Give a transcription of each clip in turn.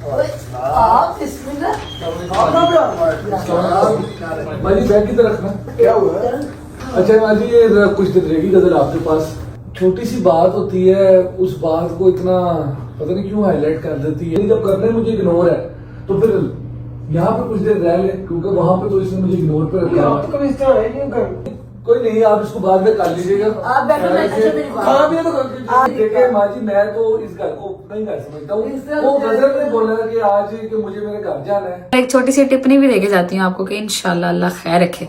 आप बिस्मिल्लाह। माजी बैग की तरफ रखना। क्या हुआ? अच्छा माजी ये जरा कुछ दिन रहेगी गजल आपके पास। छोटी सी बात होती है, उस बात को इतना पता नहीं क्यों हाईलाइट कर देती है। जब करने मुझे इग्नोर है तो फिर यहाँ पे कुछ देर रह ले, क्योंकि वहाँ पे तो इसने मुझे इग्नोर पे रखा है। कभी इस तरह है नहीं कर। कोई नहीं, आप इसको बाद में कर लीजिएगा। आप बैठो, मैं अच्छा मेरी बात। हाँ, भी तो देखिए माजी, मैं तो इस घर को नहीं घर समझता हूँ। वो गजल ने बोला कि आज कि मुझे मेरे घर जाना है। एक छोटी सी टिप्पणी भी देके जाती हूँ आपको कि इंशाल्लाह अल्लाह खैर रखे,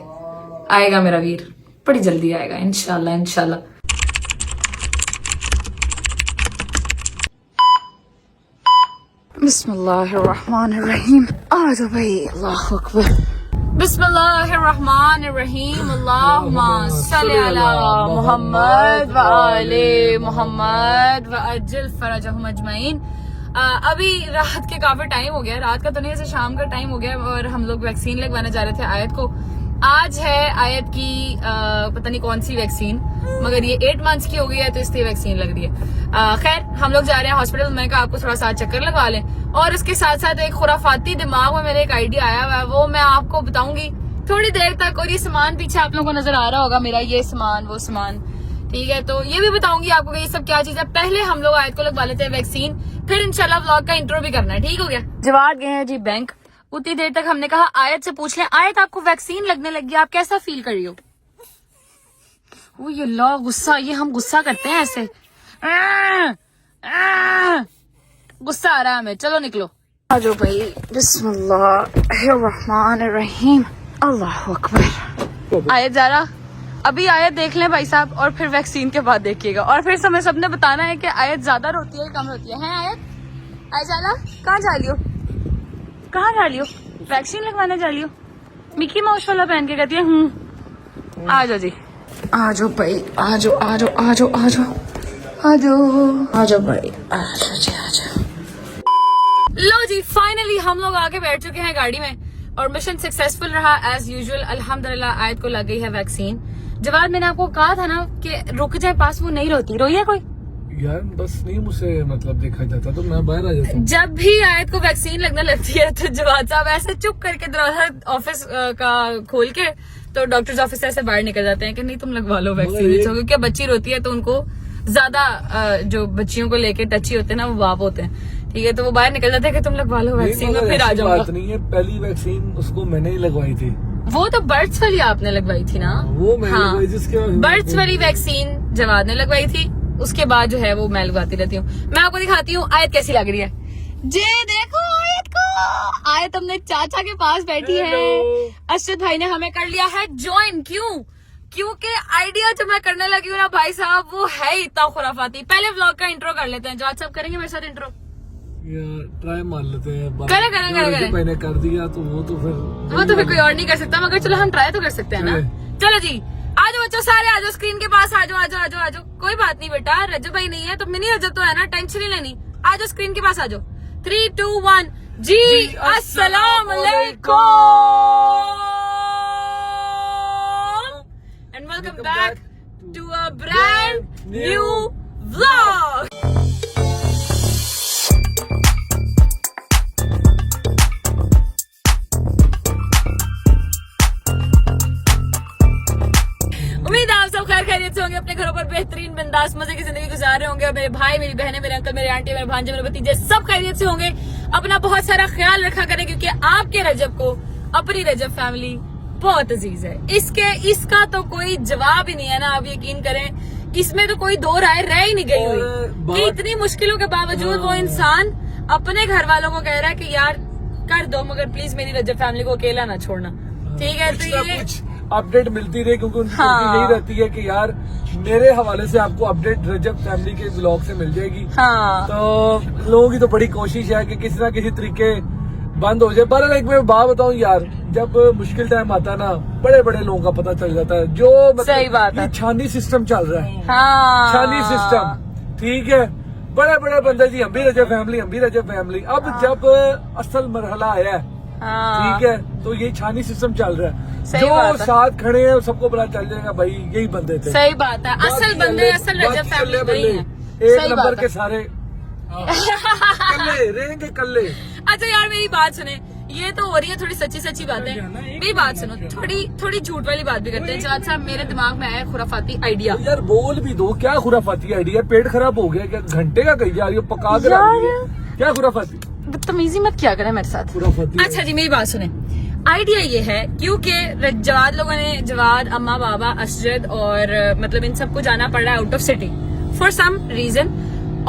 आएगा मेरा वीर, बड़ी जल्दी आएगा इंशाल्लाह इंशाल्लाह। बिस्मिल्लाहिर्रहमानिर्रहीम। आ जाओ भाई, अल्लाहु अकबर। बिस्मिल्लाहिर्रहमानिर्रहीम। अल्लाहुम्मा सल्ली अला मुहम्मद व आले मुहम्मद व अज्जिल फरजहुम अजमईन। अभी रात के काफी टाइम हो गया, रात का तो नहीं, ऐसे शाम का टाइम हो गया और हम लोग वैक्सीन लगवाने जा रहे थे आयत को। आज है आयत की पता नहीं कौन सी वैक्सीन, मगर ये 8 मंथ्स की हो गई है तो इसलिए वैक्सीन लग रही है। खैर हम लोग जा रहे हैं हॉस्पिटल। मैंने कहा आपको थोड़ा सा चक्कर लगवा लें, और उसके साथ साथ एक खुराफाती दिमाग में मेरे एक आइडिया आया हुआ है, वो मैं आपको बताऊंगी थोड़ी देर तक। और ये सामान पीछे आप लोगों को नजर आ रहा होगा मेरा, ये सामान वो सामान, ठीक है, तो ये भी बताऊंगी आपको कि ये सब क्या चीज है। पहले हम लोग आयत को लगवा लेते हैं वैक्सीन, फिर इंशाल्लाह व्लॉग का इंट्रो भी करना है, ठीक हो गया। जवाब गए हैं जी बैंक। उतनी देर तक हमने कहा आयत से पूछ लें, आयत आपको वैक्सीन लगने लगी, आप कैसा फील कर रही हो? वो ये ला गुस्सा, ये हम गुस्सा करते हैं ऐसे, गुस्सा आ रहा है हमें। चलो निकलो, आ जाओ भाई। बिस्मिल्लाहिर्रहमानिर्रहीम। अल्लाहु अकबर। आयत जरा अभी आयत देख लें भाई साहब, और फिर वैक्सीन के बाद देखिएगा, और फिर हमें सबने बताना है कि आयत ज्यादा रोती है कम रोती है। आयत आयजाला कहाँ जा रही हो, कहाँ जा रही हो? वैक्सीन लगवाने जा रही हो? मिकी माउस वाला पहन के कहती है आ जाओ जी, आ जाओ भाई, आ जाओ आ जाओ आ जाओ आ जाओ आ जाओ आ जाओ भाई, आ जाओ जी आ जाओ। लो जी, फाइनली हम लोग आके बैठ चुके हैं गाड़ी में और मिशन सक्सेसफुल रहा एज यूजुअल। अल्हम्दुलिल्लाह आयत को लग गई है वैक्सीन। जवाब मैंने आपको कहा था ना कि रुक जाए पास, वो नहीं रोती। रोई है कोई? यार बस नहीं मुझसे मतलब देखा जाता तो मैं बाहर आ जाता हूँ। जब भी आयत को वैक्सीन लगने लगती है तो जवाब साहब ऐसे चुप करके दरवाजा ऑफिस का खोल के तो डॉक्टर्स ऑफिस से बाहर निकल जाते हैं कि नहीं तुम लगवा लो वैक्सीन, क्योंकि बच्ची रोती है तो उनको ज्यादा जो बच्चियों को लेके टची होते हैं ना वो बाप होते हैं, ठीक है, तो वो बाहर निकल जाते हैं कि तुम लगवा लो वैक्सीन, और फिर आ जाऊंगा। बात नहीं है, पहली वैक्सीन उसको मैंने ही लगवाई थी। वो तो बर्ड्स वाली आपने लगवाई थी ना? वो मैंने लगवाई, जिसके बर्ड्स वाली वैक्सीन जवाब ने लगवाई थी, उसके बाद जो है वो मैं लगवाती रहती हूँ। मैं आपको दिखाती हूँ आयत कैसी लग रही है। जे देखो आयत को, आयत हमने चाचा के पास बैठी है। अशरद भाई ने हमें कर लिया है ज्वाइन। क्यों? क्योंकि आइडिया जो मैं करने लगी हूँ ना भाई साहब, वो है इतना खुराफाती। पहले व्लॉग का इंट्रो कर लेते हैं, जो आज सब करेंगे मेरे साथ इंट्रो। यार ट्राई मार लेते हैं। करें। मैंने कर दिया तो वो तो फिर कोई और नहीं कर सकता, मगर चलो हम ट्राई तो कर सकते हैं ना। चलो जी आ जाओ बच्चों, सारे आ जाओ स्क्रीन के पास, आ जाओ आ जाओ आ जाओ आ जाओ। कोई बात नहीं बेटा, रजब भाई नहीं है तो मिनी रजब तो है ना, टेंशन नहीं लेनी। आ जाओ स्क्रीन के पास आ जाओ। 3, 2, 1 जी अस्सलाम वालेकुम and welcome back to a brand new vlog. उम्मीद है आप सब खैर खैरियत से होंगे, अपने घरों पर बेहतरीन बिंदास मजे की जिंदगी गुजार रहे होंगे, और मेरे भाई मेरी बहनें मेरे अंकल मेरे आंटी मेरे भांजे मेरे भतीजे सब खैरियत से होंगे। अपना बहुत सारा ख्याल रखा करें, क्योंकि आपके रजब को अपनी रजब फैमिली बहुत अजीज है। इसका तो कोई जवाब ही नहीं है ना, आप यकीन करें, इसमें तो कोई दो राय रह ही नहीं गई हुई कि इतनी मुश्किलों के बावजूद वो इंसान अपने घर वालों को कह रहा है कि यार कर दो, मगर प्लीज मेरी रजब फैमिली को अकेला ना छोड़ना, ठीक है। तो ये अपडेट मिलती रहे, क्योंकि उनकी यही रहती है कि यार मेरे हवाले से आपको अपडेट रजब फैमिली के ब्लॉग से मिल जाएगी। तो लोगों की तो बड़ी कोशिश है कि किसी ना किसी तरीके बंद हो जाए। पर एक मैं बात बताऊं यार, जब मुश्किल टाइम आता है ना, बड़े बड़े लोगों का पता चल जाता है, जो सही बात है, छानी सिस्टम चल रहा है। छानी सिस्टम, ठीक है, बड़े बड़े बंदे जी हम भी रजब फैमिली, हम भी रजब फैमिली। अब जब असल मरहला आया है, ठीक है, तो ये छानी सिस्टम चल रहा है। जो साथ खड़े हैं सबको पता चल जाएगा भाई यही बंदे थे। सही बात है, असल बंदे असल रजब फैमिली वही है। एक नंबर के सारे कल्ले रहेंगे, कल्ले अच्छा यार मेरी बात सुने, ये तो हो रही है थोड़ी सच्ची सच्ची बातें, मेरी बात सुनो, थोड़ी झूठ वाली बात भी करते हैं। जहाँ अच्छा मेरे दिमाग में आया खुराफाती आइडिया। यार बोल भी दो, क्या खुराफाती आइडिया? पेट खराब हो गया क्या? घंटे का कही जा रही हो, पका कर आ रही है। क्या खुराफाती? बदतमीजी मत क्या करें मेरे साथ। खुराफाती। अच्छा जी मेरी बात सुने, आइडिया ये है क्योंकि जवाद लोगों ने, जवाद अम्मा बाबा असजद और मतलब इन सबको जाना पड़ रहा है out of city for some reason,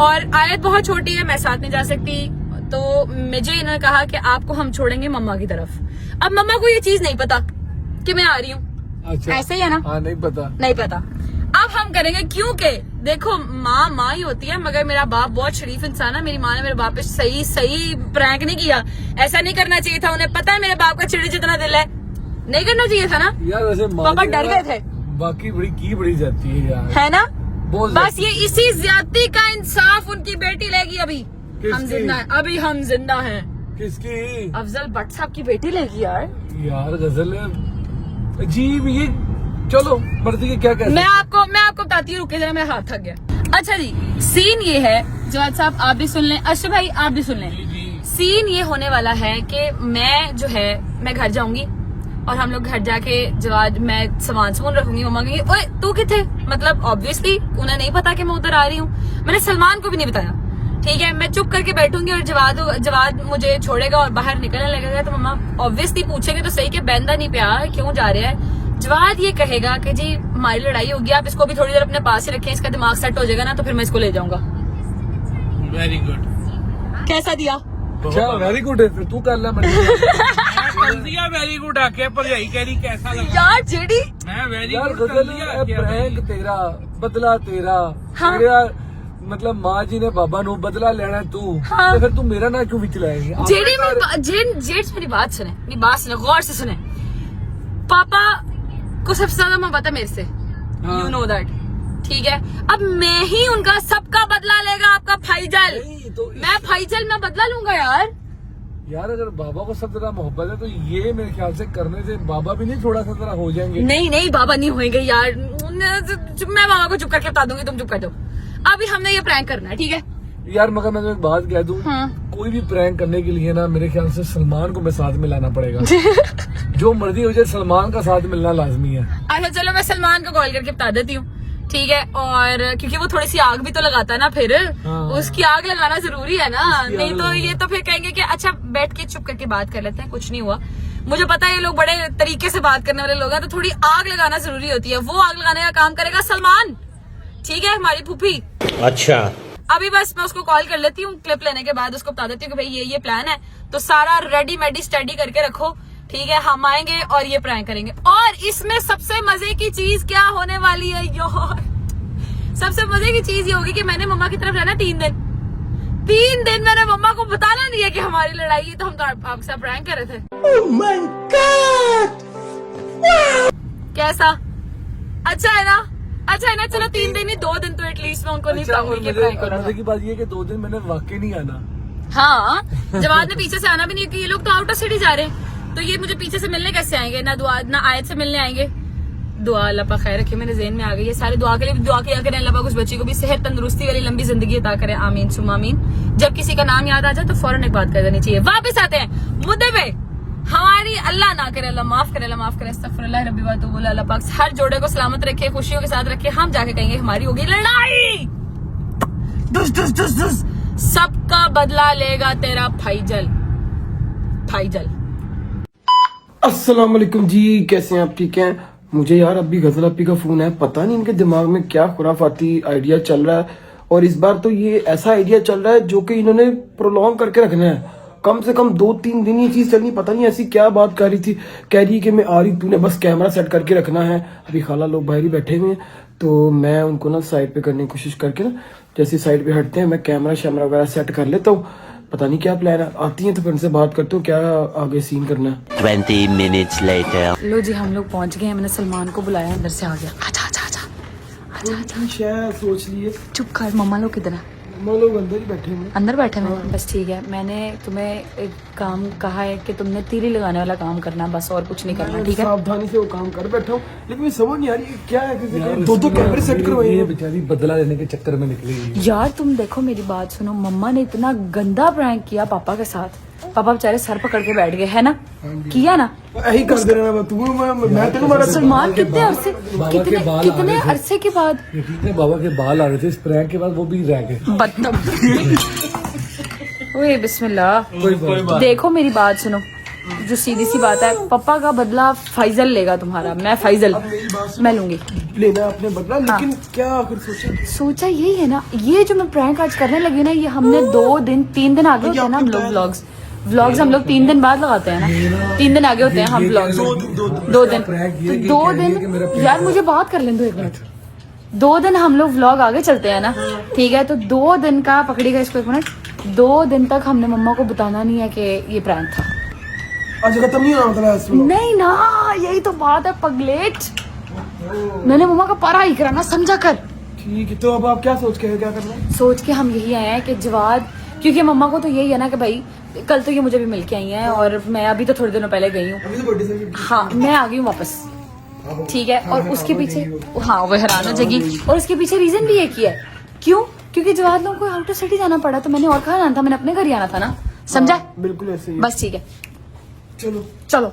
और आयत बहुत छोटी है, मैं साथ नहीं जा सकती, तो मुझे इन्होंने कहा कि आपको हम छोड़ेंगे मम्मा की तरफ। अब मम्मा को ये चीज नहीं पता कि मैं आ रही हूँ। अच्छा ऐसे ही है ना? हाँ, नहीं पता। अब हम करेंगे, क्योंकि देखो माँ ही होती है, मगर मेरा बाप बहुत शरीफ इंसान है। मेरी माँ ने मेरे बाप पे सही प्रैंक नहीं किया, ऐसा नहीं करना चाहिए था। उन्हें पता है मेरे बाप का चिड़ी जितना दिल है, नहीं करना चाहिए था ना यार। वैसे पापा डर गए थे। बाकी बड़ी जाती है यार, है ना? बस जाती ये इसी ज्यादती का इंसाफ उनकी बेटी लेगी। अभी हम जिंदा हैं। किसकी? अफजल भट्ट साहब की बेटी लेगी यार गजल अजीब। ये चलो मर्जी के क्या कहते मैं आपको बताती हूँ, रुके जरा, मेरा हाथ थक गया। अच्छा जी, सीन ये है, जवाद साहब आप भी सुन लें, अशरफ भाई आप भी सुन लें। सीन ये होने वाला है कि मैं घर जाऊंगी और हम लोग घर जाके जवाद, मैं सामान रखूंगी। मम्मा कहेंगे ओए तू किथे, मतलब ऑब्वियसली उन्हें नहीं पता कि मैं उधर आ रही हूँ। मैंने सलमान को भी नहीं बताया, ठीक है। मैं चुप करके बैठूंगी और जवाद मुझे छोड़ेगा और बाहर निकलने लगेगा, तो मम्मा ऑब्वियसली पूछेंगे तो सही कि बंदा नहीं प्या, क्यों जा रहा है। जवाद ये कहेगा कि जी हमारी लड़ाई होगी, आप इसको भी थोड़ी देर अपने पास ही रखें, इसका दिमाग सेट हो जाएगा ना, तो फिर मैं इसको ले जाऊंगा। Very good. कैसा दिया? अच्छा वेरी गुड है, फिर तू कर ले। दिया वेरी गुड आके भरजाई कह रही कैसा लगा यार जेडी, मैं वेरी यार गुड कर लिया। प्रैंक तेरा, बदला तेरा। हाँ। तेरा मतलब माँ जी ने बाबा नो बदला लेना तू, हाँ। तो फिर तू मेरा ना क्यों बिचलाएगी? जेडी मेरी बात सुने, गौर से सुने। पापा को सबसे ज्यादा मोहब्बत है मेरे से, यू नो दैट, ठीक है। अब मैं ही उनका सबका बदला लेगा, आपका फाइजल। मैं फाइजल मैं बदला लूंगा यार। अगर बाबा को सब तरह मोहब्बत है तो ये मेरे ख्याल से करने से बाबा भी नहीं थोड़ा सा तरह हो जाएंगे। नहीं बाबा नहीं होंगे यार, मैं बाबा को चुप करके बता दूंगी, तुम चुप कर दो। अभी हमने ये प्रैंक करना है, ठीक है यार। मगर मैं एक बात कह दूं, कोई भी प्रैंक करने के लिए ना मेरे ख्याल से सलमान को मैं साथ में लाना पड़ेगा। जो मर्जी हो जाए, सलमान का साथ मिलना लाजमी है। अच्छा चलो मैं सलमान को कॉल करके बता देती हूँ, ठीक है। और क्योंकि वो थोड़ी सी आग भी तो लगाता है ना, फिर उसकी आग लगाना जरूरी है ना, नहीं तो ये तो फिर कहेंगे कि अच्छा बैठ के चुप करके बात कर लेते हैं, कुछ नहीं हुआ। मुझे पता है ये लोग बड़े तरीके से बात करने वाले लोग हैं, तो थोड़ी आग लगाना जरूरी होती है। वो आग लगाने का काम करेगा सलमान, ठीक है, हमारी फूफी। अच्छा अभी बस मैं उसको कॉल कर लेती हूँ, क्लिप लेने के बाद उसको बता देती हूँ कि भाई ये प्लान है, तो सारा रेडी मेडी स्टडी करके रखो, ठीक है। हम आएंगे और ये प्रैंक करेंगे। और इसमें सबसे मजे की चीज क्या होने वाली है यार, सबसे मजे की चीज ये होगी कि मैंने मम्मा की तरफ रहना 3 दिन मैंने मम्मा को बताना नहीं है कि हमारी लड़ाई है, तो हम तो आपके साथ प्रैंक कर रहे थे। Oh my God! कैसा? अच्छा है ना? चलो 3 दिन ही, 2 दिन तो एटलीस्ट मैं उनको नहीं बताऊंगी कि प्रैंक कर रहा मजे की बात ये कि 2 दिन मैंने वाकई नहीं आना। हाँ, जवाब ने पीछे से आना भी नहीं, कि ये लोग तो आउट ऑफ सिटी जा रहे हैं, तो ये मुझे पीछे से मिलने कैसे आएंगे? ना आयत से मिलने आएंगे। दुआ अल्लाह पाक खैर रखे, मेरे ज़हन में आ गई है। सारे दुआ के लिए दुआ किया करें, अल्लाह पाक उस बच्ची को भी सेहत तंदुरुस्ती वाली लंबी जिंदगी अता करे, आमीन सुम्मा आमीन। जब किसी का नाम याद आ जाए तो फौरन एक बात कर देनी चाहिए। वापस आते हैं मुद्दे पे। हमारी अल्लाह ना करे, अल्लाह माफ करे, अस्तगफिरुल्लाह रब्बी व अतूबु इलैह। अल्लाह पाक हर जोड़े को सलामत रखे, खुशियों के साथ रखे। हम जाके कहेंगे हमारी होगी लड़ाई, दुस सबका बदला लेगा तेरा फाइजल। अस्सलाम वालेकुम जी, कैसे हैं आप? ठीक हैं? मुझे यार अभी गजल अपी का फोन है, पता नहीं इनके दिमाग में क्या खुराफाती आइडिया चल रहा है। और इस बार तो ये ऐसा आइडिया चल रहा है जो कि इन्होंने प्रोलॉन्ग करके रखना है, कम से कम 2-3 दिन ये चीज चलनी। पता नहीं ऐसी क्या बात कर रही थी, कह रही कि मैं आ रही, तूने बस कैमरा सेट करके रखना है। अभी खाला लोग बाहर ही बैठे हुए हैं, तो मैं उनको ना साइड पे करने की कोशिश करके ना, जैसे साइड पे हटते हैं मैं कैमरा शैमरा वगैरह सेट कर लेता हूँ। पता नहीं क्या प्लान है, आती है तो फिर उनसे बात करते हो क्या आगे सीन करना है। 20 minutes later. लो जी हम लोग पहुंच गए हैं, मैंने सलमान को बुलाया, अंदर से आ गया। अच्छा शायद सोच लिए चुप कर, मम्मा लोग किधर है? हम लोग अंदर ही बैठे हैं। अंदर बैठे हैं बस ठीक है। मैंने तुम्हें एक काम कहा है कि तुमने तीली लगाने वाला काम करना बस, और कुछ नहीं करना, ठीक है? सावधानी से वो काम कर बैठा हूँ, लेकिन मुझे समझ नहीं आ रही क्या है, किसी दो कैमरे सेट करवाए ये हैं। बेचारी बदला लेने के चक्कर में निकली। यार तुम देखो मेरी बात सुनो, मम्मा ने इतना गंदा प्रैंक किया पापा के साथ, पापा बेचारे सर पकड़ के बैठ गए, है ना? किया ना? यही कर दे रहा तू, मैं तेरे मारा। सलमान कितने अरसे बाबा के बाल आ कितने रहे थे। अरसे के बाद यकीन है बाबा के बाल आ रहे थे इस प्रैंक के बाद, वो भी रह गए। ओए बिस्मिल्लाह। देखो मेरी बात सुनो, जो सीधी सी बात है, पापा का बदला फैजल लेगा तुम्हारा, मैं फैजल मैं लूंगी। लेना अपने बदला, लेकिन क्या आखिर सोचा यही है ना, ये जो मैं प्रैंक आज करने लगी ना, ये हमने 3 दिन आगे होते हैं ना हम लोग व्लॉग्स हम लोग 3 दिन बाद लगाते हैं ना, 3 दिन आगे होते हैं हम व्लॉग्स, 2 दिन तो 2 दिन। यार मुझे बात कर लें दो 1 मिनट। 2 दिन हम लोग व्लॉग आगे चलते हैं ना, ठीक है? तो 2 दिन का पकड़िएगा इसको 1 मिनट, 2 दिन तक हमने मम्मा को बताना नहीं है कि ये प्रैंक था। आज खत्म नहीं होना मतलब। नहीं ना, यही तो बात है पगलेट, मैंने मम्मा का पारा ही कराना, समझा कर। ठीक है, तो अब आप क्या सोच के है, क्या करना है? सोच के हम यही आए हैं कि जवाद, क्योंकि मम्मा को तो यही है ना कि भाई कल तो ये मुझे भी मिल के आई हैं, और मैं अभी तो थोड़े दिनों पहले गई हूँ। अभी तो बर्थडे सेलिब्रेट। हाँ मैं आ गई हूँ वापस, ठीक है? और उसके पीछे हाँ वो हैरान हो जाएगी, और उसके पीछे रीजन भी एक ही है। क्यों? क्योंकि जवाद लोगों को आउटर सिटी जाना पड़ा, तो मैंने और कहाँ जाना था, मैंने अपने घर ही आना था ना, समझा? बिल्कुल ऐसे ही। बस ठीक है, चलो चलो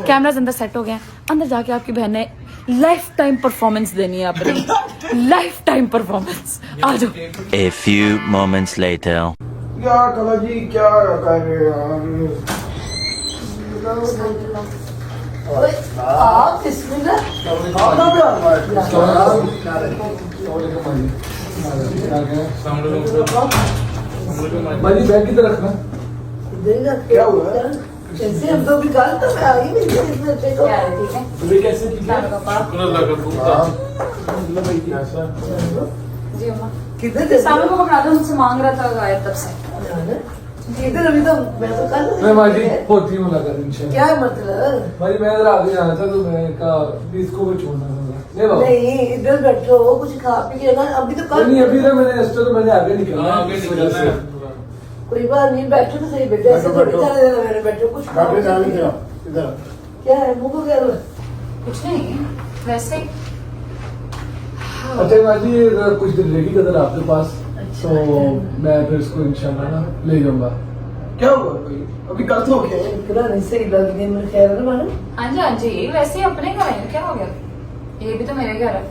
कैमरास अंदर सेट हो गए हैं, अंदर जाके आपकी बहन ने लाइफ टाइम परफॉर्मेंस देनी है अपनी, लाइफ टाइम परफॉर्मेंस। आ जाओ। A few moments later. यार कला जी क्या कर रहे हैं आप इसमें भाई बैग की तरफ रखना। क्या हुआ? कैसे हम तो भी कल तो मैं आई नहीं थी इसमें से तो ठीक है? तुम्हें कैसे ठीक है? जी अम्मा, किधर थे सामने को पकड़ा दो, मुझसे मांग रहा था गायब तब से। किधर अभी तो मैं तो कल मैं माजी होती मुलाकात इंशाल्लाह। क्या मतलब भाई मैं इधर आगे जाना था, तो मैं कहा प्लीज को भी छोड़ना था। ले बाबा नहीं इधर बैठो कुछ खा पी के ना अभी तो कल नहीं, अभी ना मैंने इस तो मैंने आगे निकलना है, इस वजह से। कोई बात नहीं बैठो तो सही बेटे ऐसे थोड़ी चले देना मेरे बैठो कुछ खाओ इधर क्या है मुंह को क्या हुआ कुछ नहीं, वैसे ही। अच्छा माजी ये कुछ दिन रहेगी कदर आपके पास, तो मैं फिर इसको इंशाल्लाह ना ले जाऊंगा। क्या हुआ भाई? अभी कल तो हो गया है। इतना नहीं सही लग रही मेरे ख्याल में मानो हाँ जी हाँ जी, वैसे ही अपने घर है, क्या हो गया? ये भी तो मेरे घर है।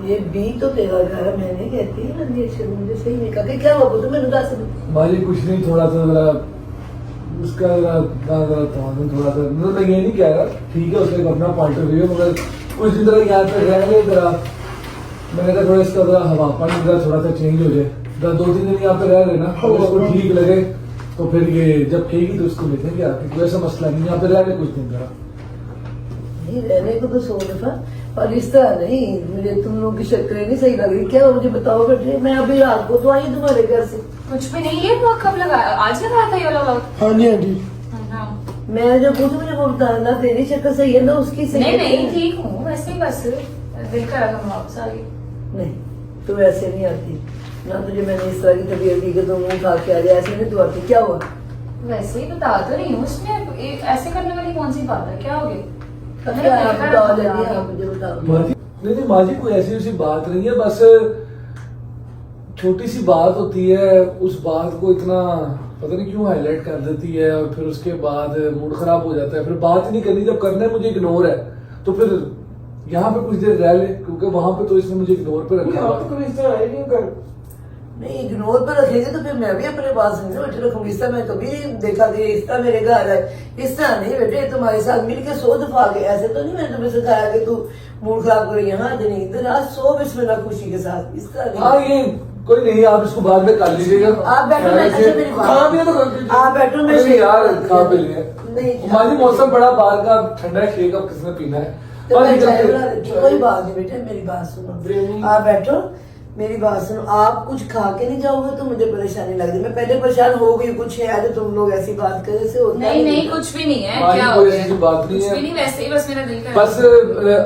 ये भी तो तेरा घर है मैं नहीं कहती मुझे सही नहीं कहा क्या हुआ तो मैंने दस माजी कुछ नहीं, थोड़ा सा जरा उसका जरा थोड़ा सा मतलब मैं ये नहीं कह रहा, ठीक है उसका अपना पॉइंट ऑफ व्यू, मगर कुछ दिन तरह यहाँ पे रह गए जरा, मैंने कहा थोड़ा इसका जरा हवा पानी जरा थोड़ा सा चेंज हो जाए, जरा 2-3 दिन यहाँ पे रह रहे ना, अगर इसको ठीक लगे तो फिर ये जब कहेगी तो इसको लेते आके, कोई ऐसा मसला नहीं, यहाँ पे रह रहे कुछ दिन जरा। नहीं रहने को तो 100 दफा, और इस तरह नहीं मुझे तुम लोगों की शक्लें नहीं सही लग रही क्या मुझे बताओ बेटे मैं अभी रात को तो आई तुम्हारे घर से कुछ भी नहीं, ये ब्लॉग कब लगाया? आज लगाया था ये ब्लॉग? हाँ जी हाँ जी। मैं जो कुछ मुझे वो बताना तेरी शक्ल सही है ना उसकी सही नहीं है नहीं ठीक हूँ, वैसे ही बस दिल करा था मैं वापस आ गई। नहीं तू ऐसे नहीं आती ना तुझे मैंने इस तरह की तबीयत दी कि तुम मुंह खा के आ जाए ऐसे नहीं तू आती क्या हुआ वैसे ही बता तो रही हूँ, उसमें ऐसे करने वाली कौन सी बात है? क्या हो गया? अच्छा आप बताओ जल्दी आप मुझे बताओ माजी नहीं माजी कोई ऐसी वैसी बात नहीं है, बस छोटी सी बात होती है, उस बात को इतना पता नहीं क्यों हाईलाइट कर देती है, और फिर उसके बाद मूड खराब हो जाता है, फिर बात ही नहीं करनी, जब करना है मुझे इग्नोर है, तो फिर यहाँ पे कुछ देर रह ले, क्योंकि वहां पे तो इसने मुझे इग्नोर पे रखा आप तो है। इस तरह है नहीं कर। नहीं इग्नोर पर रखेंगे तो फिर मैं भी अपने पास नहीं बैठे रखूंगी इस तरह मैं कभी नहीं देखा कि इस तरह मेरे घर आए इस तरह नहीं बेटे तुम्हारे साथ मिलके 100 दफा गए ऐसे तो नहीं मैंने तुम्हें सिखाया कि तू मूड खराब कर यहाँ आज नहीं इधर आज 100 बिस्मिल्लाह खुशी के साथ इस तरह हाँ नहीं ये कोई नहीं, आप इसको बाद में कर लीजिएगा। आप बैठो मैं अच्छा मेरी बात खा पिए तो आप बैठो मैं नहीं यार खा पी लिए नहीं माजी मौसम बड़ा बाहर का ठंडा है, शेक अब किसने पीना है? तो मैं चाय बना देती हूँ। कोई बात नहीं बेटे मेरी बात सुनो आप बैठो मेरी बात सुनो, आप कुछ खा के नहीं जाओगे तो मुझे परेशानी लगती। मैं पहले परेशान हो गई, कुछ है तो तुम लोग ऐसी बात करे से होता नहीं नहीं कुछ भी नहीं है, भाई, क्या कोई हो ऐसी गया? बात नहीं कुछ है। भी नहीं, वैसे ही बस मेरा दिल कर बस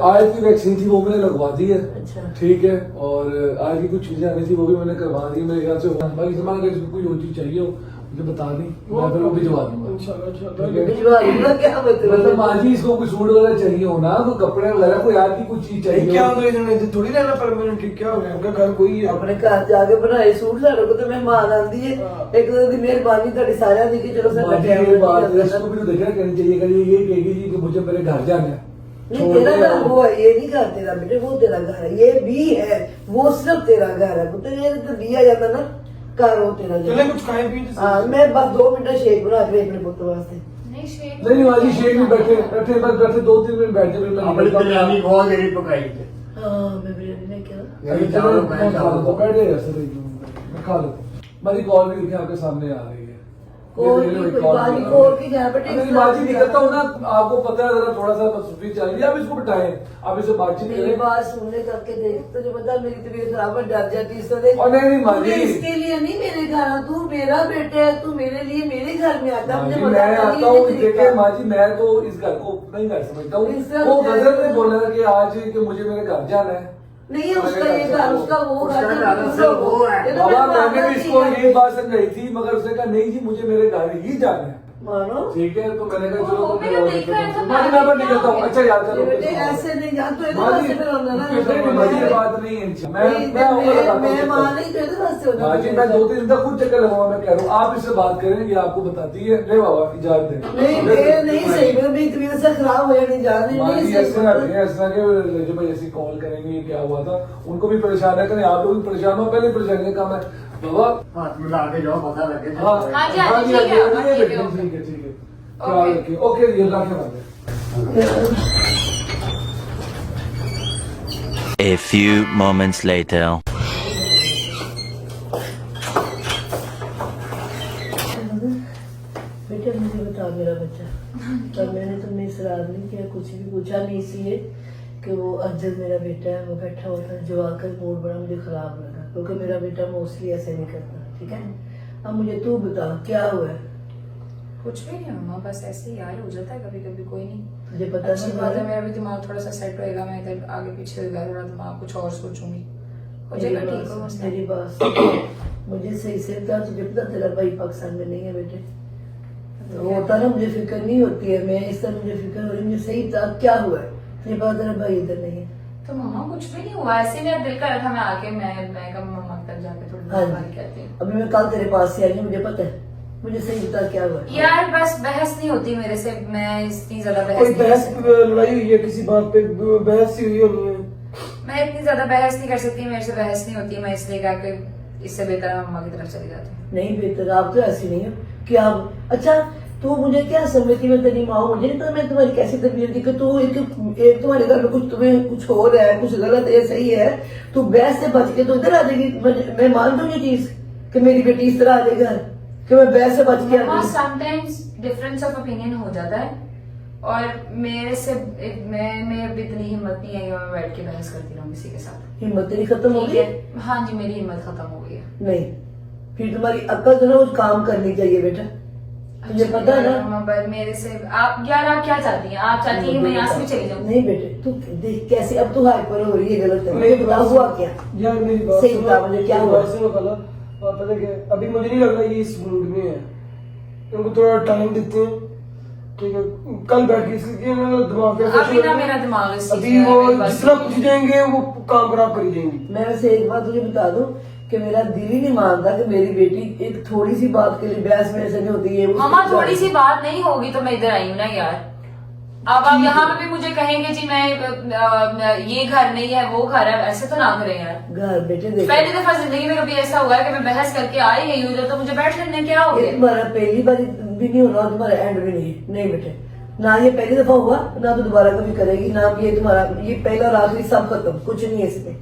आज की वैक्सीन थी वो मैंने लगवा दी है। अच्छा। ठीक है, और आज की कुछ चीजें आनी थी वो भी मैंने करवा दी। मेरे ख्याल से बाकी सामान अगर इसको कोई और चीज चाहिए हो मुझे बता दी, मैं फिर वो भिजवा दूंगा। ठीक है? भिजवा दूंगा, क्या मतलब आज ही इसको कोई सूट वगैरह चाहिए हो ना, कोई कपड़े वगैरह कोई आज की कुछ चीज चाहिए क्या हो। हो गया थोड़ी रहना परमानेंट, क्या हो गया? उनका घर कोई है। अपने घर जाके बनाए सूट साढ़े को तो मेहमान आंदी है, एक दो दी मेहरबानी ਤੁਹਾਡੀ ਸਾਰਿਆਂ ਦੀ कि चलो सर बाकी ये बात है, इसको भी तो देखना करनी चाहिए। अगर ये कहेगी जी कि मुझे मेरे घर जाना है, नहीं तेरा घर वो है, ये नहीं घर तेरा बेटे, वो तेरा घर है, ये भी है, वो सिर्फ तेरा घर है पुत्र। ये तो दिया जाता ना घर, वो तेरा घर चले है। कुछ खाए पिए। हाँ, मैं बस 2 मिनट शेक बना के अपने पुत्र वास्ते। नहीं शेख नहीं आज ही शेख में बैठे बैठे बस बैठे 2-3 मिनट बैठे फिर मैं अपनी बिरयानी बहुत देरी पकाई थी। हाँ मैं बिरयानी ने क्या यही चावल मैं चावल तो बैठ जाएगा सर, मैं खा लो। मेरी कॉल भी देखिए आपके सामने आ रही है। कोई ये कोई मेरी कॉल बात नहीं, आ कोई रही की है। जहाँ पे अगर मैं बातचीत नहीं करता हूँ ना, आपको पता है जरा थोड़ा सा मसरूफी चल रही है, आप इसको बिठाएं, आप इससे बातचीत मेरी करें। बात सुनने करके देख, तुझे पता मेरी तबीयत खराब है, डर जाती इससे देख। और नहीं माँ जी, मुझे इसके लिए नहीं मेरे घर आ, तू मेरा बेटा है, तू मेरे लिए मेरे घर में आता माँ मुझे जी, मजा मैं नहीं आता है हूँ। ये देखिए तरीका। माँ जी, मैं तो इस घर को नहीं घर समझता हूँ। इससे वो मुझे- गजल ने बोला कि आज कि मुझे मेरे घर जाना है। नहीं है उसका ये घर, उसका वो उसका घर घर दूसरा वो है। ये तो बाबा मेरे मैंने भी पापा इसको की है। यही बात समझाई थी, मगर उसने कहा नहीं जी मुझे मेरे घर ही जाना है। मानो ठीक है, तो मैंने कहा चलो वो तो मेरा देखा है तो माँ जी मैं नहीं करता हूँ। अच्छा याद ये करो बेटे ऐसे नहीं जान तो माँ जी, ऐसे फिर होना ना माँ जी, ये बात नहीं है। मैं मैं आऊंगा, मैं मां नहीं तो ऐसे वास्ते होना माँ जी मैं 2-3 दिन तक खुद चक्कर लगाऊंगा। मैं कह रहा हूँ आप इससे बात करें, ये आपको बताती है। ले बाबा इजाजत दें। नहीं ये नहीं सही, मेरी तबीयत से खराब हो जानी जा रही माँ नहीं जी सही ऐसे ना करें, ऐसा कि जो भाई ऐसी कॉल करेंगे क्या हुआ था, उनको भी परेशान है करें, आप लोग भी परेशान हो। पहले परेशानी का काम है बाबा। हाथ मिला के जाओ, पता लगे। हाँ हाँ जी, हाँ जी, ठीक है, हाँ जी, ठीक है, ठीक है ठीक है, ख्याल रखिए। ओके जी, अल्लाह के बाद। A few moments later. बेटे मुझे बता मेरा बच्चा, तब मैंने तुमने इसरार नहीं किया, कुछ भी पूछा नहीं, इसलिए कि वो अज्जल मेरा बेटा है, वो बैठा हुआ था जवाब का मूड बड़ा मुझे खराब लगा, क्योंकि मेरा बेटा मोस्टली ऐसे नहीं करता। ठीक है, अब मुझे तू बता क्या हुआ है? कुछ भी नहीं मम्मा, बस ऐसे ही यार हो जाता है कभी कभी, कोई नहीं। मुझे पता अच्छी नहीं बात है, है। मेरा भी दिमाग थोड़ा सा सेट होएगा, मैं इधर आगे पीछे होएगा थोड़ा दिमाग, कुछ और सोचूंगी, हो जाएगा ठीक हो मसला। मेरी बात सुन, मुझे सही से बता, तुझे पता तेरा भाई पाकिस्तान में नहीं है बेटे, तो होता ना मुझे फिक्र नहीं होती है, मैं इस तरह मुझे फिक्र हो रही, मुझे सही बता क्या हुआ है? मुझे पता तेरा भाई इधर नहीं है। तो मम्मा कुछ भी नहीं हुआ, ऐसे मेरा दिल कर रहा था मैं आके मैं कब मम्मा तक जाके थोड़ी हाँ बात जी। कहती हूँ। अभी मैं कल तेरे पास से आई हूँ, मुझे पता है, मुझे सही बता क्या हुआ है? यार बस बहस नहीं होती मेरे से, मैं इतनी ज्यादा बहस कोई नहीं कर बहस सकती। लड़ाई हुई है किसी बात पे, बहस ही हुई होनी है। मैं इतनी ज्यादा बहस नहीं कर सकती, मेरे से बहस नहीं होती, मैं इसलिए कहा कि इससे बेहतर है मम्मा की तरफ चली जाती हूँ। नहीं बेहतर, आप तो ऐसी नहीं हो कि आप, अच्छा तू मुझे क्या समझती, मैं तेरी माँ हूँ, मुझे नहीं पता मैं तुम्हारी कैसी तबीयत थी कि तू एक तुम्हारे घर में कुछ तुम्हें कुछ हो रहा है, कुछ गलत है, सही है, तू बहस से बच के तो इधर आ जाएगी। मैं मान दूँ ये चीज कि मेरी बेटी इस तरह आ जाएगी घर, कि मैं बहस से बच के आ जाऊँ। समटाइम्स डिफरेंस ऑफ ओपिनियन हो जाता है, और मेरे से मैं अब इतनी हिम्मत नहीं है कि मैं बैठ के बहस करती रहूँ किसी के साथ। हिम्मत तेरी खत्म हो ठीक गई? है, हाँ जी मेरी हिम्मत खत्म हो गई है। नहीं, फिर तुम्हारी अक्ल जो ना कुछ काम करनी चाहिए बेटा, तुझे पता है ना। मम्मा, पर मेरे से आप यार आप क्या चाहती हैं? आप चाहती हैं मैं यहाँ से भी चली जाऊँ? नहीं बेटे, तू देख कैसे अब तू हाइपर हो रही है, गलत है। मुझे बता हुआ क्या? यार मेरी बात सही सुनो, बता मुझे क्या मेरी हुआ? बात सुनो कला, और पता क्या है, अभी मुझे नहीं लग रहा ये इस मूड में है, इनको थोड़ा टाइम देते हैं। ठीक है, कल बैठ के इसलिए ना दिमाग पे अभी ना मेरा दिमाग इस चीज़ अभी में है, वो मेरी बात जिस तरह सुनिए। पूछ जाएंगे वो काम खराब करी जाएंगी। मैं वैसे एक बात तुझे बता दूं कि मेरा दिल ही नहीं मानता कि मेरी बेटी एक थोड़ी सी बात के लिए बहस में ऐसे नहीं होती है। मम्मा थोड़ी सी बात नहीं होगी तो मैं इधर आई हूँ ना यार। अब आप यहाँ पे भी मुझे कहेंगे जी मैं ये घर नहीं है वो घर है, ऐसे तो ना करें यार। घर बेटे देख, पहली दफा जिंदगी में कभी ऐसा हुआ है कि मैं बहस करके आई गई हूँ तो मुझे बैठ लेने क्या हो ये गया? तुम्हारा पहली बार भी नहीं होना और तुम्हारा एंड भी नहीं है। नहीं बेटे, ना ये पहली दफा हुआ, ना तो दोबारा कभी करेगी, ना ये तुम्हारा ये पहला और आखिरी, सब खत्म, कुछ नहीं है इसमें,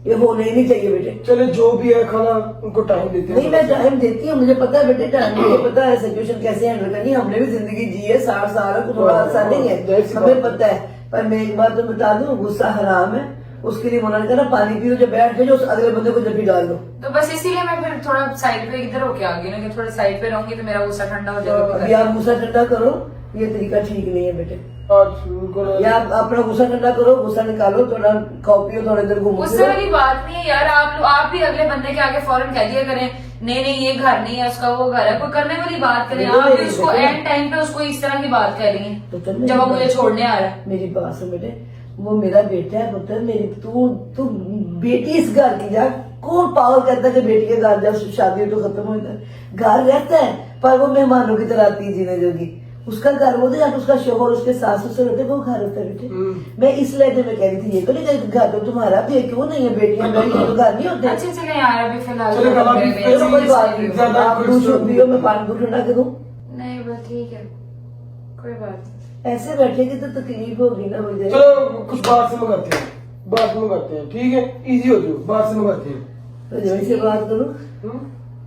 ये होने ही नहीं चाहिए बेटे। चले जो भी है खाना उनको टाइम देते हैं। नहीं मैं टाइम देती हूँ, मुझे पता है बेटे टाइम, मुझे पता है सिचुएशन कैसे हैंडल करनी, हमने भी जिंदगी जी है, 60 साल है, कुछ थोड़ा आसान नहीं है, हमें पता है। पर मैं एक बात तो बता दूं, गुस्सा हराम है उसके लिए मना नहीं करना, पानी पियो, जब बैठ जाओ अगले बंदे को जब भी डाल दो। तो बस इसीलिए मैं फिर थोड़ा साइड पे इधर होके आ गई ना, कि थोड़ा साइड पे रहूंगी तो मेरा गुस्सा ठंडा हो जाएगा। अभी आप गुस्सा ठंडा करो, ये तरीका ठीक नहीं है बेटे। या आप अपना गुस्सा ठंडा करो, गुस्सा निकालो, थोड़ा खाओ पियो, थोड़ा इधर घूमो। गुस्से वाली बात नहीं है यार, आप भी अगले बंदे के आगे फौरन कह दिया करें नहीं नहीं ये घर नहीं है उसका, वो घर है, कोई करने वाली बात करें। आप भी उसको एंड टाइम पे उसको इस तरह की बात कह रही है जब वो मुझे छोड़ने आ रहा है। मेरी बात सुन बेटे, वो मेरा बेटा है पुत्र, मेरी तू बेटी इस घर की जा। कौन पागल कहता है कि बेटी के घर जा, शादी तो खत्म हो जाता है। घर रहता है पर वो मेहमानों की तरह आती है जीने जोगी। उसका घर वो तो उसका शोहर उसके सास ससुर होते, वो घर होता है बेटे। मैं इस लहजे में कह रही थी, ये तो नहीं घर तो तुम्हारा भी है, क्यों नहीं है? बेटियां तो घर नहीं होते। अच्छे से यार अभी फिलहाल चलो कोई बात नहीं, आप दूसरों पियो, मैं पानी को ठंडा करूँ? नहीं बस ठीक है, कोई बात नहीं। ऐसे बैठेगी तो तकलीफ होगी ना मुझे। चलो कुछ बात से मंगाते हैं, बात में मंगाते हैं, ठीक है? इजी हो जाओ, बात से मंगाते हैं। तो जब से बात करूँ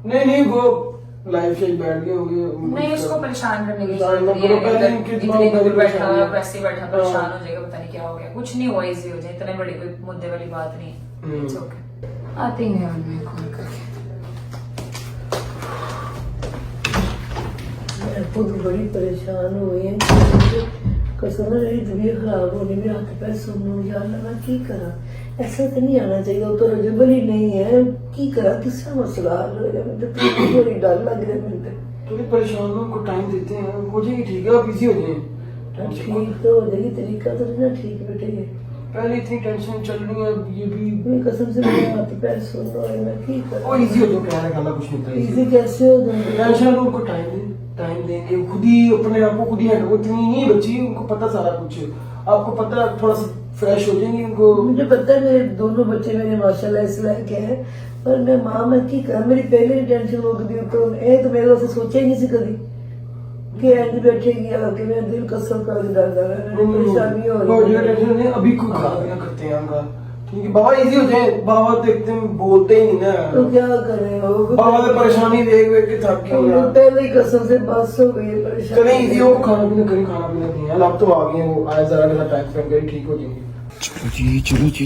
नहीं वो लाइफ से बैठ गए होंगे। नहीं उसको परेशान करने की परेशान जरूरत मत करो, पहले नहीं इनके है। दिमाग इतनी में दूर बैठा परेशानी है। वैसे ही बैठा परेशान हो जाएगा, पता नहीं क्या हो गया। कुछ नहीं हुआ, इजी हो जाए, इतने बड़ी कोई मुद्दे वाली बात नहीं है। It's okay। आती हैं यार मैं कॉल करके। मैं खुद बड़ी परेशान हुई है, कसम मेरी तबीयत खराब होने में हाथ पैर सुन यार, मैं की करा? ऐसा तो नहीं आना चाहिए, वो तो रजबल ही नहीं है, की करा? किसका मसला हल हो गया? मुझे तो बड़ी डर लग रहा है मुझे। थोड़ी परेशान हो, उनको टाइम देते हैं, हो जाएगी ठीक है, आप इजी हो जाए। ठीक तो हो जाएगी, तरीका तो नहीं ना ठीक बेटे। ये पहले इतनी टेंशन चल रही है, ये भी मेरी कसम से मेरे हाथ पैर सुन रहा है, मैं की वो करा? इजी हो जाओ, कहने का कुछ नहीं था। इजी कैसे हो जाएंगे? टेंशन लो, उनको टाइम देंगे, खुद ही अपने आप को खुद ही हैंडल। वो इतनी नहीं बच्ची, उनको पता सारा कुछ, आपको पता, थोड़ा सा फ्रेश हो जाएंगे उनको। मुझे पता है मेरे दोनों बच्चे मेरे माशाल्लाह इस लायक है, पर मैं माँ मैं की कर, मेरी पहले ही टेंशन हो गई। तो ये तो मेरे वास्ते सोचा ही नहीं सी कभी कि ऐसे बैठेगी कि मेरा दिल कसम कर दर्द है, परेशानी हो रही है। टेंशन नहीं, अभी कोई खाना पीना करते हैं उनका, ठीक है? बाबा इजी हो जाए, बाबा देखते हैं बोलते ही नहीं तो ना, क्या करें? बाबा तो परेशानी देख के थक गए। पहले ही कसम से बस हो गई है परेशानी। चले इजी हो, खाना पीना करें, खाना पीना नहीं है, अब तो आ गए, वो आए जरा के साथ टाइम स्पेंड करें, ठीक हो जाएंगे।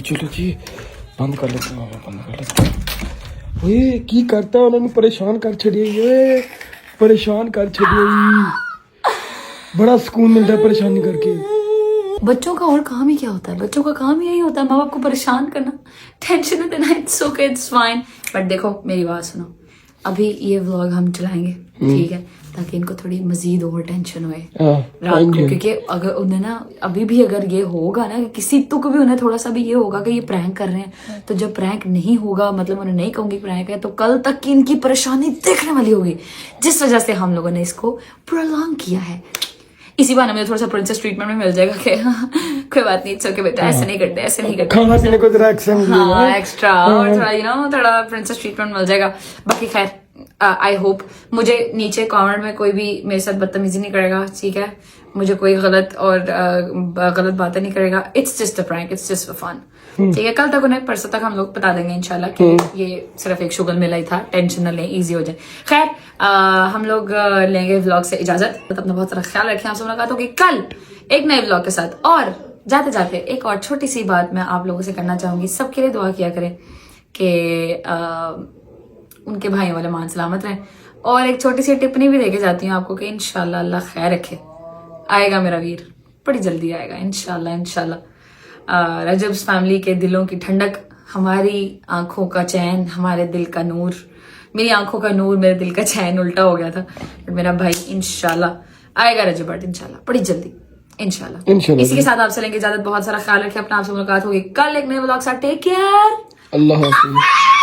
चलो जी बंद कर लेते हैं, बंद कर लेते हैं। ओए की करता उन्होंने परेशान कर छड़िए, परेशान कर छड़िए, बड़ा सुकून मिलता है परेशानी करके। बच्चों का और काम ही क्या होता है? बच्चों का काम यही होता है माँ बाप को परेशान करना, टेंशन देना। It's okay, it's fine. But देखो मेरी बात सुनो, अभी ये व्लॉग हम चलाएंगे, ठीक है, ताकि इनको थोड़ी मजीद और टेंशन हुए रात को। क्योंकि अगर उन्हें ना अभी भी अगर ये होगा ना कि किसी तुक भी उन्हें थोड़ा सा भी ये होगा कि ये प्रैंक कर रहे हैं, तो जब प्रैंक नहीं होगा, मतलब उन्हें नहीं कहूंगी प्रैंक है, तो कल तक की इनकी परेशानी देखने वाली होगी। जिस वजह से हम लोगों ने इसको प्रोलॉन्ग किया है। इसी बहाने मुझे थोड़ा सा प्रिंसेस ट्रीटमेंट में मिल जाएगा कि कोई बात नहीं, इट्स ओके बेटा, ऐसे नहीं करते, ऐसे नहीं करते, खाना पीने को जरा एक्स्ट्रा मिलेगा। हाँ एक्स्ट्रा, और थोड़ा थोड़ा प्रिंसेस ट्रीटमेंट मिल जाएगा। बाकी खैर आई होप मुझे नीचे कमेंट में कोई भी मेरे साथ बदतमीजी नहीं करेगा, ठीक है? मुझे कोई गलत बातें नहीं करेगा। It's just a prank, it's just for fun, ठीक है? कल तक उन्हें, परसों तक हम लोग बता देंगे इंशाल्लाह कि ये सिर्फ एक शुगल मिला ही था, टेंशन न लें, इजी हो जाए। खैर हम लोग लेंगे व्लॉग से इजाजत। अपना बहुत सारा ख्याल रखें। आपसे मुलाकात होगी कल एक नए व्लॉग के साथ। और जाते जाते एक और छोटी सी बात मैं आप लोगों से करना चाहूंगी, सबके लिए दुआ किया करें कि उनके भाइयों वाले मान सलामत रहें। और एक छोटी सी टिप्पणी भी देके जाती हूँ आपको कि इंशाल्लाह अल्लाह खैर रखे, आएगा मेरा वीर, बड़ी जल्दी आएगा इंशाल्लाह। रजब्स फैमिली के दिलों की ठंडक, हमारी आंखों का चैन, हमारे दिल का नूर, मेरी आंखों का नूर, मेरे दिल का चैन उल्टा हो गया था, बट मेरा भाई इंशाल्लाह आएगा रजब बट इंशाल्लाह बड़ी जल्दी इंशाल्लाह। इसी के साथ आपसे लेंगे इजाजत। बहुत सारा ख्याल रखें अपना। आपसे मुलाकात होगी कल एक नए व्लॉग के साथ। टेक केयर, अल्लाह हाफिज़।